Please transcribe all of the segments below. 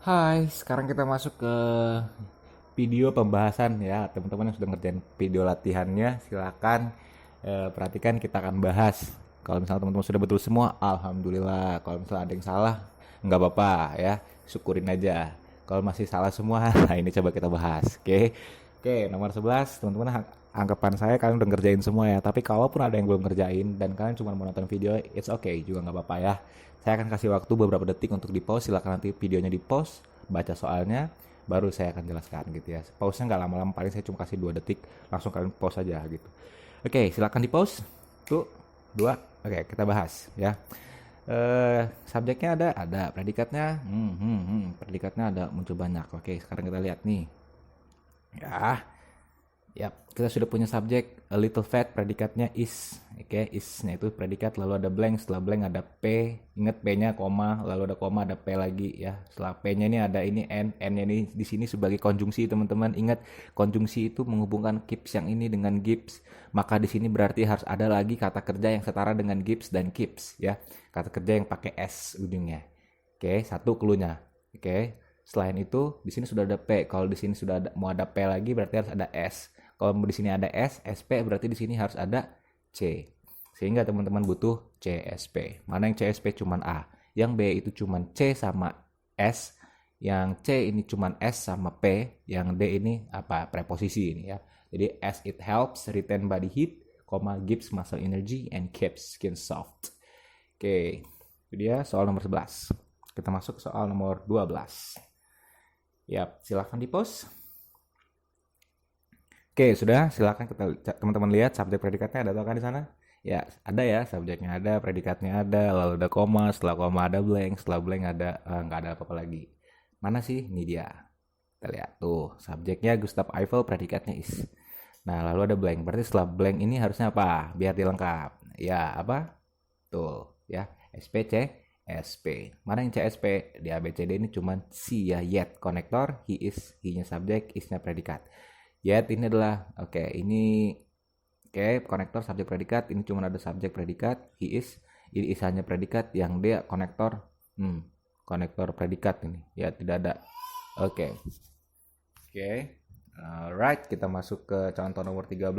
Hai, sekarang kita masuk ke video pembahasan ya. Teman-teman yang sudah ngerjain video latihannya, silakan perhatikan kita akan bahas. Kalau misalnya teman-teman sudah betul semua, alhamdulillah. Kalau misalnya ada yang salah, nggak apa-apa ya, syukurin aja. Kalau masih salah semua, nah ini coba kita bahas. Oke. Oke, nomor 11, teman-teman anggapan saya kalian udah ngerjain semua ya. Tapi kalaupun ada yang belum ngerjain dan kalian cuma mau nonton video, it's okay juga nggak apa-apa ya. Saya akan kasih waktu beberapa detik untuk di pause. Silakan nanti videonya di pause, baca soalnya, baru saya akan jelaskan gitu ya. Pause-nya nggak lama-lama, paling saya cuma kasih 2 detik, langsung kalian pause aja gitu. Oke, silakan di pause. Tuh, 2. Oke, kita bahas ya. Subjeknya ada predikatnya, predikatnya ada muncul banyak. Oke, sekarang kita lihat nih. Ya, ya, kita sudah punya subjek a little fat, predikatnya is. Oke, is-nya itu predikat, lalu ada blank, setelah blank ada p, ingat p-nya koma, lalu ada koma, ada p lagi ya. Setelah p-nya ini ada ini n-nya ini di sini sebagai konjungsi teman-teman. Ingat, konjungsi itu menghubungkan keeps yang ini dengan gives. Maka di sini berarti harus ada lagi kata kerja yang setara dengan gives dan keeps ya. Kata kerja yang pakai s ujungnya. Oke, satu clue-nya. Oke. Selain itu, di sini sudah ada P. Kalau di sini sudah ada, mau ada P lagi berarti harus ada S. Kalau di sini ada S, SP berarti di sini harus ada C. Sehingga teman-teman butuh CSP. Mana yang CSP cuman A. Yang B itu cuman C sama S. Yang C ini cuman S sama P. Yang D ini apa? Preposisi ini ya. Jadi as it helps retain body heat, gives muscle energy and keeps skin soft. Oke, itu dia soal nomor 11. Kita masuk ke soal nomor 12. Ya, silahkan di post. Oke, sudah. Silahkan teman-teman lihat subjek predikatnya ada kan di sana? Ya, ada ya. Subjeknya ada, predikatnya ada, lalu ada koma, setelah koma ada blank, setelah blank ada nggak ada apa-apa lagi. Mana sih? Ini dia. Kita lihat tuh, subjeknya Gustav Eiffel, predikatnya is. Nah, lalu ada blank. Berarti setelah blank ini harusnya apa? Biar dilengkap. Ya, apa? Tuh, ya. SPC SP. Mana yang CSP? Di ABCD ini cuma C ya, yet konektor, he-nya subjek, is-nya predikat. Yet ini adalah ini konektor subjek predikat, ini cuma ada subjek predikat, he is, ini is hanya predikat, yang D konektor konektor predikat ini. Ya, tidak ada. Oke. Alright, kita masuk ke contoh nomor 13.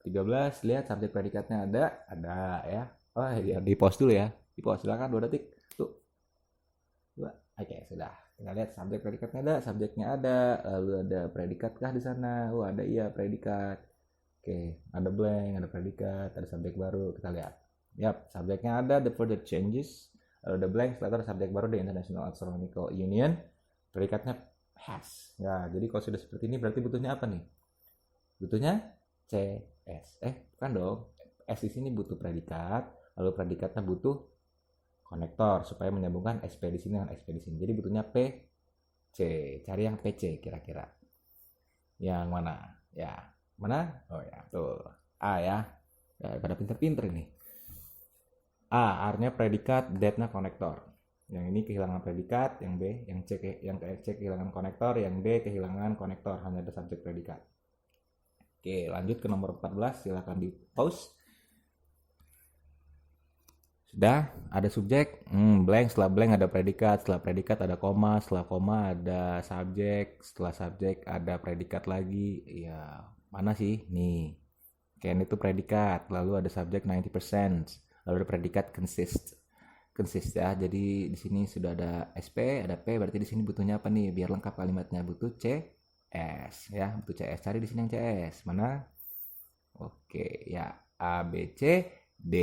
13, lihat subjek predikatnya ada ya. Oh ya, di pause dulu ya. Di pause, silakan 2 detik. Tuh. 2. Oke, sudah. Kita lihat subjek predikatnya ada, subjeknya ada, lalu ada predikat kah di sana? Oh, ada iya predikat. Oke, ada blank, ada predikat, ada subjek baru, kita lihat. Yap, subjeknya ada, the further changes. Lalu ada blank, setelah itu ada subjek baru, the International Astronomical Union. Predikatnya has. Ya, jadi kalau sudah seperti ini berarti butuhnya apa nih? Butuhnya CS. Bukan dong. S di sini butuh predikat, lalu predikatnya butuh konektor supaya menyambungkan SP di sini dengan SP di sini. Jadi butuhnya PC. Cari yang PC kira-kira. Yang mana? Ya, mana? Oh ya, tuh. A ya. Ya, pada pinter-pinter ini. A, artinya predikat, D-nya konektor. Yang ini kehilangan predikat, yang B, yang C kehilangan konektor, yang D kehilangan konektor, hanya ada subjek predikat. Oke, lanjut ke nomor 14, silakan di pause. Sudah, ada subjek, blank, setelah blank ada predikat, setelah predikat ada koma, setelah koma ada subjek, setelah subjek ada predikat lagi. Ya, mana sih? Nih. Can itu predikat, lalu ada subjek 90%, lalu ada predikat consist ya. Jadi di sini sudah ada SP, ada P, berarti di sini butuhnya apa nih? Biar lengkap kalimatnya butuh CS ya, butuh CS. Cari di sini yang CS. Mana? Oke, ya A B C D.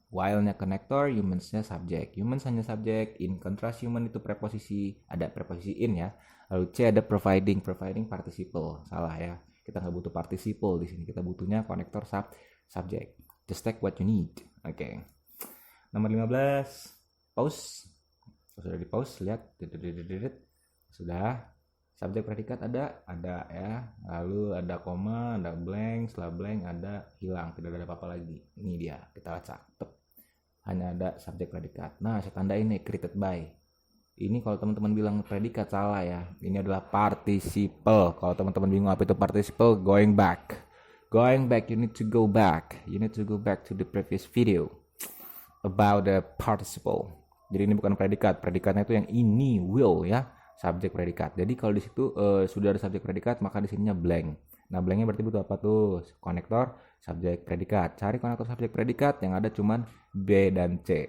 While-nya konektor, humans-nya subjek. Humans hanya subjek, in contrast human itu preposisi, ada preposisi in ya. Lalu C ada providing participle. Salah ya. Kita nggak butuh participle di sini. Kita butuhnya konektor subjek. Just take what you need. Oke. Nomor 15. Pause. Sudah di pause, lihat. Sudah. Subjek predikat ada ya. Lalu ada koma, ada blank, setelah blank ada hilang, tidak ada apa-apa lagi. Ini dia, kita lacak. Hanya ada subjek predikat. Nah, saya tanda ini created by. Ini kalau teman-teman bilang predikat salah ya. Ini adalah participle. Kalau teman-teman bingung apa itu participle, going back. You need to go back. You need to go back to the previous video about the participle. Jadi ini bukan predikat. Predikatnya itu yang ini, will ya, subjek predikat. Jadi kalau di situ sudah ada subjek predikat, maka di sininya blank. Nah, blanknya berarti butuh apa tuh? Konektor subjek predikat. Cari konektor subjek predikat yang ada cuman B dan C.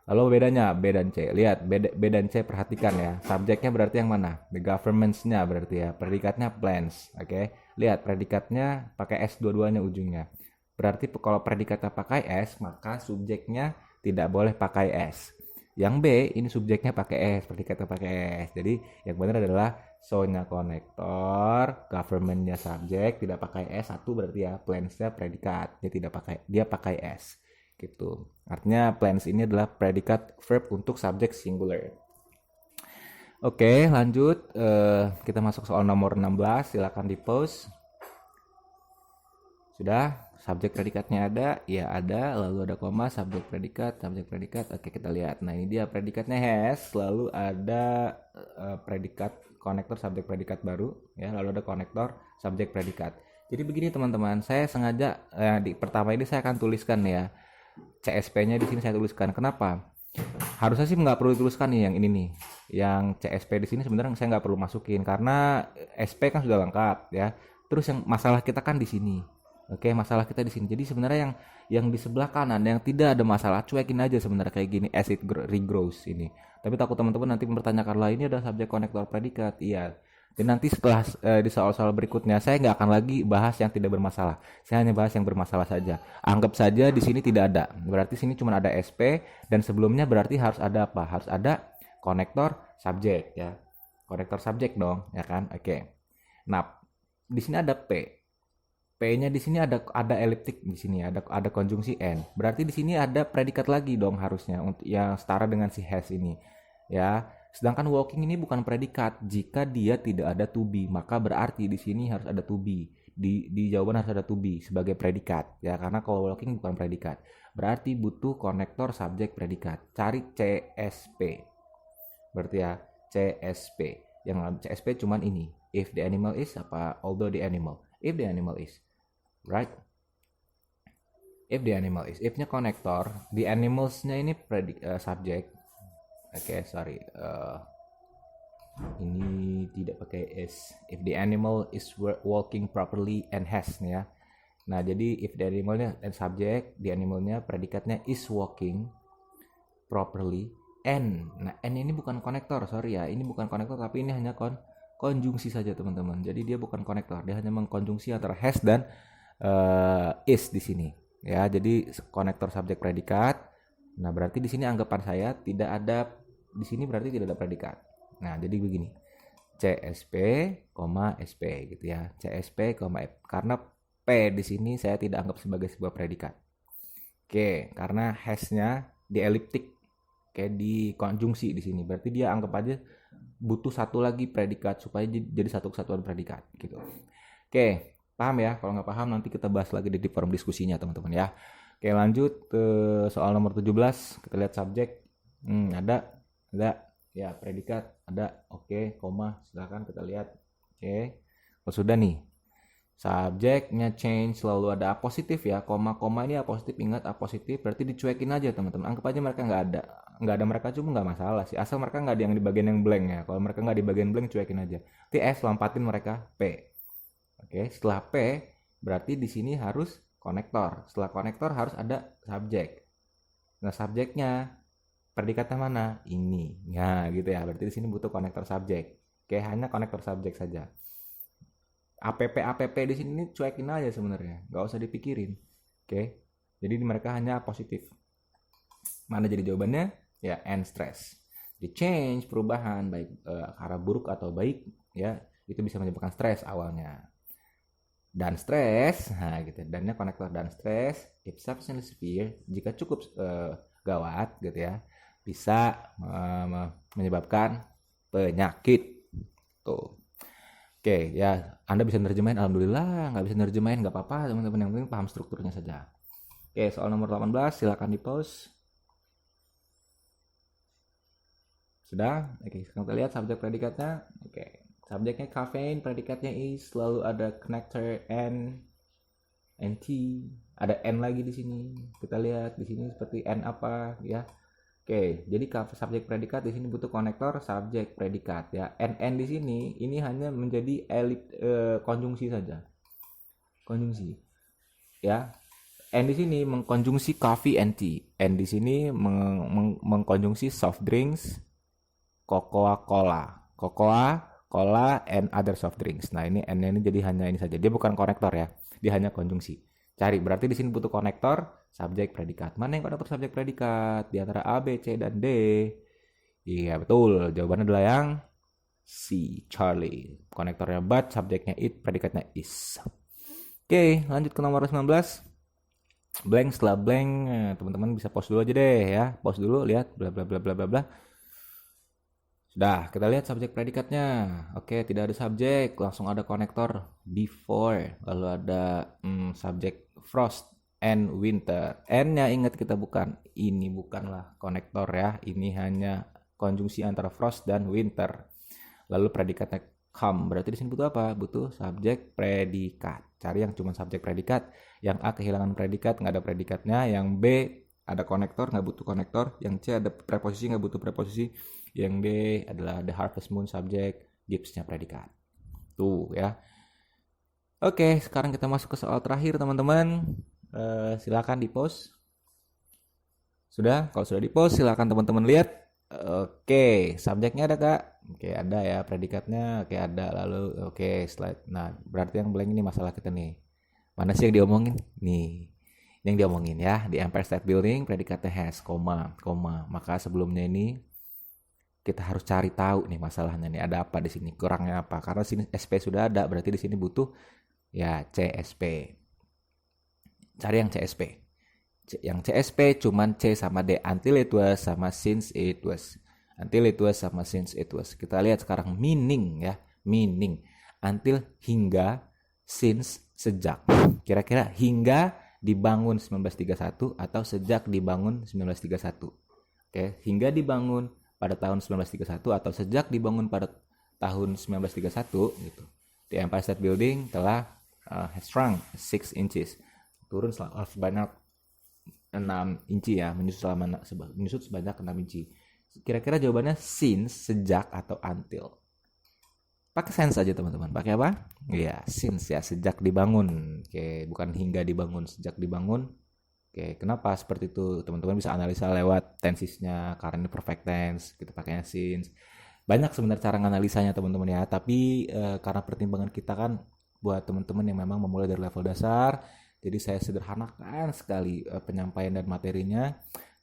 Lalu bedanya B dan C. Lihat B dan C, perhatikan ya. Subjeknya berarti yang mana? The governments-nya berarti ya. Predikatnya plans. Oke. Lihat predikatnya pakai S dua-duanya ujungnya. Berarti kalau predikatnya pakai S, maka subjeknya tidak boleh pakai S. Yang B ini subjeknya pakai S, predikatnya pakai S. Jadi yang benar adalah so-nya konektor, government-nya subjek, tidak pakai S. Satu berarti ya, plans-nya predikat. Dia pakai S. Gitu. Artinya plans ini adalah predikat verb untuk subjek singular. Oke, lanjut. Kita masuk soal nomor 16. Silakan di pause. Sudah, subjek predikatnya ada, ya ada, lalu ada koma, subjek predikat. Oke, kita lihat. Nah, ini dia predikatnya has, lalu ada predikat konektor subjek predikat baru, ya, lalu ada konektor subjek predikat. Jadi begini teman-teman, saya sengaja di pertama ini saya akan tuliskan ya. CSP-nya di sini saya tuliskan. Kenapa? Harusnya sih nggak perlu dituliskan nih yang ini nih. Yang CSP di sini sebenarnya saya nggak perlu masukin karena SP kan sudah lengkap ya. Terus yang masalah kita kan di sini. Oke, masalah kita di sini. Jadi sebenarnya yang di sebelah kanan yang tidak ada masalah, cuekin aja sebenarnya kayak gini as it regrows ini. Tapi takut teman-teman nanti mempertanyakan lah ini ada subjek konektor predikat. Iya. Dan nanti setelah di soal-soal berikutnya saya nggak akan lagi bahas yang tidak bermasalah. Saya hanya bahas yang bermasalah saja. Anggap saja di sini tidak ada. Berarti sini cuma ada SP dan sebelumnya berarti harus ada apa? Harus ada konektor subjek ya. Konektor subjek dong, ya kan? Oke. Nah, di sini ada P. P-nya di sini ada eliptik di sini, ada konjungsi n. Berarti di sini ada predikat lagi dong harusnya untuk yang setara dengan si has ini. Ya. Sedangkan walking ini bukan predikat. Jika dia tidak ada to be, maka berarti di sini harus ada to be. Di jawaban harus ada to be sebagai predikat. Ya, karena kalau walking bukan predikat. Berarti butuh konektor subjek predikat. Cari CSP. Berarti ya CSP. Yang CSP cuman ini. If the animal is apa? Although the animal. If the animal is. Right? If the animal is. If-nya konektor. The animals-nya ini subjek. Oke, sorry. Ini tidak pakai is. If the animal is walking properly and has nih ya. Nah, jadi if the animalnya and subject, the animalnya predikatnya is walking properly and. Nah, and ini bukan konektor, sorry ya. Ini bukan konektor tapi ini hanya konjungsi saja teman-teman. Jadi dia bukan konektor, dia hanya mengkonjungsi antara has dan is di sini. Ya, jadi konektor subjek predikat. Nah, berarti di sini anggapan saya tidak ada. Di sini berarti tidak ada predikat. Nah, jadi begini. CSP, SP gitu ya. CSP, F. Karena P di sini saya tidak anggap sebagai sebuah predikat. Oke, karena has-nya di eliptik. Kayak di konjungsi di sini. Berarti dia anggap aja butuh satu lagi predikat supaya jadi satu kesatuan predikat gitu. Oke, paham ya? Kalau nggak paham nanti kita bahas lagi di forum diskusinya teman-teman ya. Oke, lanjut ke soal nomor 17. Kita lihat subjek. Ada ya, predikat ada. Oke, koma, silakan kita lihat. Oke, kalau sudah nih subjeknya change, lalu ada apositif ya, koma ini apositif. Ingat apositif berarti dicuekin aja teman-teman, anggap aja mereka nggak ada mereka, cuma nggak masalah sih asal mereka nggak ada yang di bagian yang blank ya. Kalau mereka nggak di bagian blank cuekin aja. TS lompatin mereka P. Oke, setelah P berarti di sini harus konektor. Setelah konektor harus ada subjek. Nah, subjeknya predikatnya mana? Ini. Ya, gitu ya. Berarti di sini butuh konektor subjek. Oke, hanya konektor subjek saja. APP di sini cuekin aja sebenarnya. Nggak usah dipikirin. Oke. Jadi mereka hanya positif. Mana jadi jawabannya? Ya, and stress. Di change, perubahan baik arah buruk atau baik ya, itu bisa menyebabkan stres awalnya. Dan stres, nah gitu. Dannya konektor dan stres. If sufficiently severe, jika cukup gawat gitu ya, bisa menyebabkan penyakit tuh. Oke ya, Anda bisa nerjemahin, alhamdulillah. Nggak bisa nerjemahin nggak apa-apa teman-teman, yang penting paham strukturnya saja. Oke, soal nomor 18 silakan di pause. Sudah? Oke, sekarang kita lihat subjek predikatnya. Oke, subjeknya caffeine, predikatnya is, lalu ada connector n t, ada n lagi di sini. Kita lihat di sini seperti n apa ya. Oke, jadi subjek predikat di sini butuh konektor subjek predikat ya. And di sini ini hanya menjadi konjungsi saja. Konjungsi ya. And di sini mengkonjungsi coffee and tea. And di sini mengkonjungsi soft drinks, cocoa, cola and other soft drinks. Nah, ini and ini jadi hanya ini saja. Dia bukan konektor ya. Dia hanya konjungsi. Cari, berarti di sini butuh konektor subjek predikat. Mana yang konektor subjek predikat di antara A, B, C dan D? Iya, betul. Jawabannya adalah yang C, Charlie. Konektornya but, subjeknya it, predikatnya is. Oke, lanjut ke nomor 19. Blank, setelah blank, teman-teman bisa pause dulu aja deh ya. Pause dulu, lihat bla bla bla bla bla bla. Sudah, kita lihat subjek predikatnya. Oke, tidak ada subjek, langsung ada konektor before, lalu ada subjek frost and winter. N-nya ingat kita bukan, ini bukanlah konektor ya, ini hanya konjungsi antara frost dan winter. Lalu predikatnya come, berarti di sini butuh apa? Butuh subjek predikat. Cari yang cuma subjek predikat. Yang A kehilangan predikat, nggak ada predikatnya. Yang B ada konektor, nggak butuh konektor. Yang C ada preposisi, nggak butuh preposisi. Yang D adalah the harvest moon subject, Gibbs-nya predikat. Tuh ya. Oke, sekarang kita masuk ke soal terakhir teman-teman. Silakan di pause. Sudah? Kalau sudah di pause, silakan teman-teman lihat. Oke, subjeknya ada kak? Oke, ada ya, predikatnya. Oke, ada. Lalu oke, slide. Nah, berarti yang blank ini masalah kita nih. Mana sih yang diomongin? Nih, yang diomongin ya. Di Empire State Building, predikatnya has, koma. Maka sebelumnya ini kita harus cari tahu nih masalahnya nih, ada apa di sini, kurangnya apa. Karena sini SP sudah ada, berarti di sini butuh ya CSP. Cari yang CSP. Yang CSP cuman C sama D, until it was sama since it was. Until it was sama since it was. Kita lihat sekarang meaning ya, meaning. Until, hingga, since, sejak. Kira-kira hingga dibangun 1931 atau sejak dibangun 1931. Oke, hingga dibangun pada tahun 1931 atau sejak dibangun pada tahun 1931 gitu. The Empire State Building telah has shrunk 6 inches. Turun sebanyak 6 inci ya, menyusut sebanyak 6 inci. Kira-kira jawabannya since, sejak atau until. Pakai since aja teman-teman. Pakai apa? Iya, since ya, sejak dibangun. Oke, bukan hingga dibangun, sejak dibangun. Oke, kenapa seperti itu? Teman-teman bisa analisa lewat tensesnya, karena ini perfect tense, kita pakainya since. Banyak sebenarnya cara analisanya teman-teman ya, tapi karena pertimbangan kita kan buat teman-teman yang memang memulai dari level dasar, jadi saya sederhanakan sekali penyampaian dan materinya.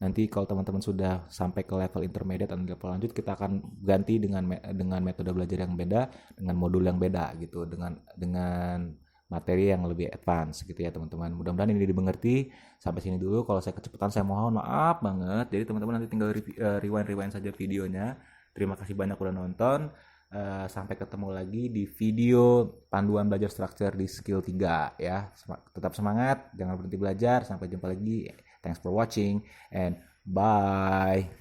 Nanti kalau teman-teman sudah sampai ke level intermediate atau level lanjut, kita akan ganti dengan metode belajar yang beda, dengan modul yang beda gitu, dengan materi yang lebih advance gitu ya teman-teman. Mudah-mudahan ini dimengerti. Sampai sini dulu. Kalau saya kecepatan saya mohon maaf banget. Jadi teman-teman nanti tinggal rewind saja videonya. Terima kasih banyak udah nonton. Sampai ketemu lagi di video panduan belajar structure di skill 3 ya. Tetap semangat, jangan berhenti belajar. Sampai jumpa lagi. Thanks for watching and bye.